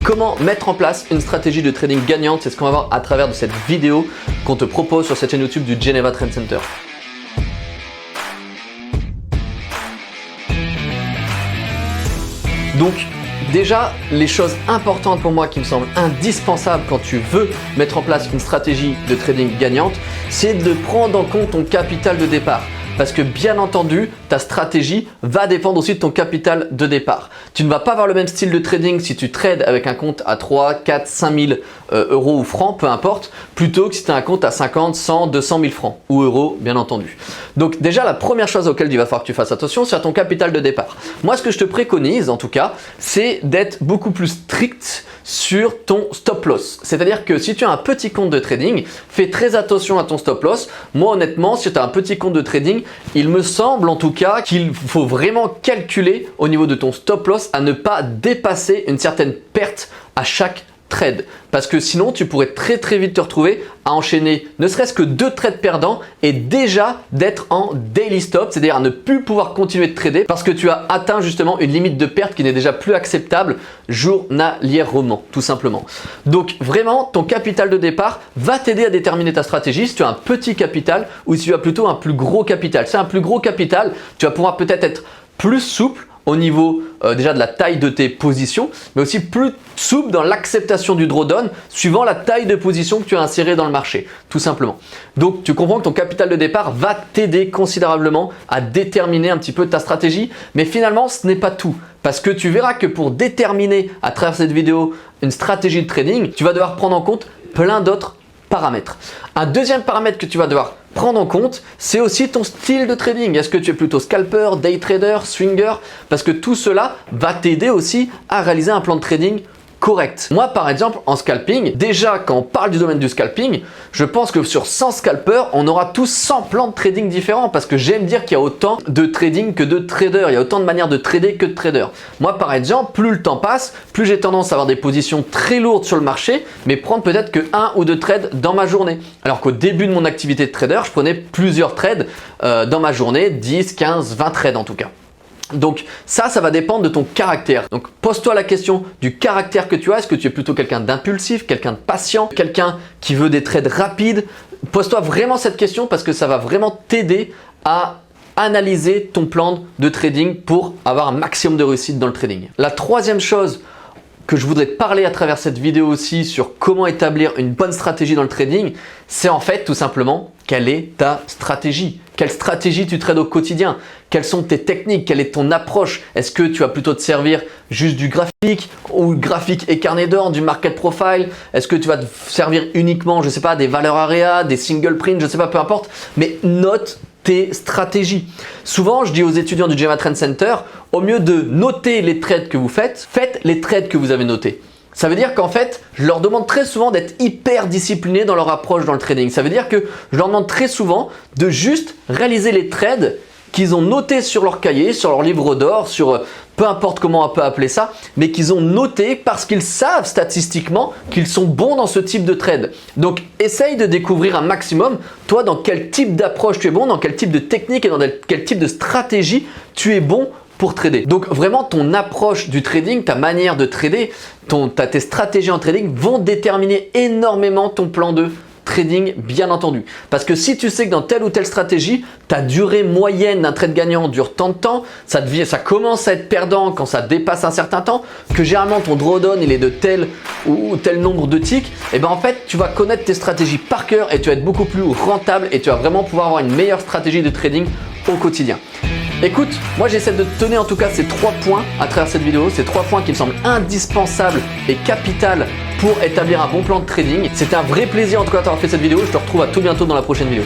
Comment mettre en place une stratégie de trading gagnante, c'est ce qu'on va voir à travers de cette vidéo qu'on te propose sur cette chaîne YouTube du Geneva Trend Center. Donc déjà, les choses importantes pour moi qui me semblent indispensables quand tu veux mettre en place une stratégie de trading gagnante, c'est de prendre en compte ton capital de départ. Parce que bien entendu, ta stratégie va dépendre aussi de ton capital de départ. Tu ne vas pas avoir le même style de trading si tu trades avec un compte à 3, 4, 5 000 euros ou francs, peu importe, plutôt que si tu as un compte à 50, 100, 200 000 francs ou euros, bien entendu. Donc déjà, la première chose auquel il va falloir que tu fasses attention, c'est à ton capital de départ. Moi, ce que je te préconise, en tout cas, c'est d'être beaucoup plus strict sur ton stop loss. C'est-à-dire que si tu as un petit compte de trading, fais très attention à ton stop loss. Moi, honnêtement, si tu as un petit compte de trading, il me semble en tout cas qu'il faut vraiment calculer au niveau de ton stop loss à ne pas dépasser une certaine perte à chaque trade. Parce que sinon, tu pourrais très vite te retrouver à enchaîner ne serait-ce que 2 trades perdants et déjà d'être en daily stop, c'est-à-dire à ne plus pouvoir continuer de trader parce que tu as atteint justement une limite de perte qui n'est déjà plus acceptable journalièrement, tout simplement. Donc vraiment, ton capital de départ va t'aider à déterminer ta stratégie si tu as un petit capital ou si tu as plutôt un plus gros capital. Si tu as un plus gros capital, tu vas pouvoir peut-être être plus souple au niveau déjà de la taille de tes positions, mais aussi plus souple dans l'acceptation du drawdown suivant la taille de position que tu as insérée dans le marché, tout simplement. Donc tu comprends que ton capital de départ va t'aider considérablement à déterminer un petit peu ta stratégie, mais finalement ce n'est pas tout. Parce que tu verras que pour déterminer à travers cette vidéo une stratégie de trading, tu vas devoir prendre en compte plein d'autres paramètres. Un deuxième paramètre que tu vas devoir prendre en compte, c'est aussi ton style de trading. Est-ce que tu es plutôt scalper, day trader, swinger? Parce que tout cela va t'aider aussi à réaliser un plan de trading correct. Moi, par exemple, en scalping, déjà quand on parle du domaine du scalping, je pense que sur 100 scalpers, on aura tous 100 plans de trading différents parce que j'aime dire qu'il y a autant de trading que de traders. Il y a autant de manières de trader que de traders. Moi, par exemple, plus le temps passe, plus j'ai tendance à avoir des positions très lourdes sur le marché, mais prendre peut-être que 1 ou 2 trades dans ma journée. Alors qu'au début de mon activité de trader, je prenais plusieurs trades dans ma journée, 10, 15, 20 trades en tout cas. Donc ça va dépendre de ton caractère. Donc pose-toi la question du caractère que tu as. Est-ce que tu es plutôt quelqu'un d'impulsif, quelqu'un de patient, quelqu'un qui veut des trades rapides? Pose-toi vraiment cette question parce que ça va vraiment t'aider à analyser ton plan de trading pour avoir un maximum de réussite dans le trading. La troisième chose que je voudrais te parler à travers cette vidéo aussi sur comment établir une bonne stratégie dans le trading, c'est en fait tout simplement quelle est ta stratégie. Quelle stratégie tu trades au quotidien? Quelles sont tes techniques? Quelle est ton approche? Est-ce que tu vas plutôt te servir juste du graphique ou graphique et carnet d'or, du market profile? Est-ce que tu vas te servir uniquement, je sais pas, des valeurs area, des single print, je sais pas, peu importe, mais note tes stratégies. Souvent, je dis aux étudiants du Geneva Trend Center, au mieux de noter les trades que vous faites, faites les trades que vous avez notés. Ça veut dire qu'en fait, je leur demande très souvent d'être hyper disciplinés dans leur approche dans le trading. Ça veut dire que je leur demande très souvent de juste réaliser les trades qu'ils ont notés sur leur cahier, sur leur livre d'or, sur peu importe comment on peut appeler ça, mais qu'ils ont noté parce qu'ils savent statistiquement qu'ils sont bons dans ce type de trade. Donc, essaye de découvrir un maximum, toi, dans quel type d'approche tu es bon, dans quel type de technique et dans quel type de stratégie tu es bon pour trader. Donc vraiment ton approche du trading, ta manière de trader, tes stratégies en trading vont déterminer énormément ton plan de trading, bien entendu. Parce que si tu sais que dans telle ou telle stratégie, ta durée moyenne d'un trade gagnant dure tant de temps, ça commence à être perdant quand ça dépasse un certain temps, que généralement ton drawdown il est de tel ou tel nombre de ticks, et ben en fait tu vas connaître tes stratégies par cœur et tu vas être beaucoup plus rentable et tu vas vraiment pouvoir avoir une meilleure stratégie de trading au quotidien. Écoute, moi j'essaie de te donner en tout cas ces 3 points à travers cette vidéo, ces 3 points qui me semblent indispensables et capitaux pour établir un bon plan de trading. C'était un vrai plaisir en tout cas d'avoir fait cette vidéo, je te retrouve à tout bientôt dans la prochaine vidéo.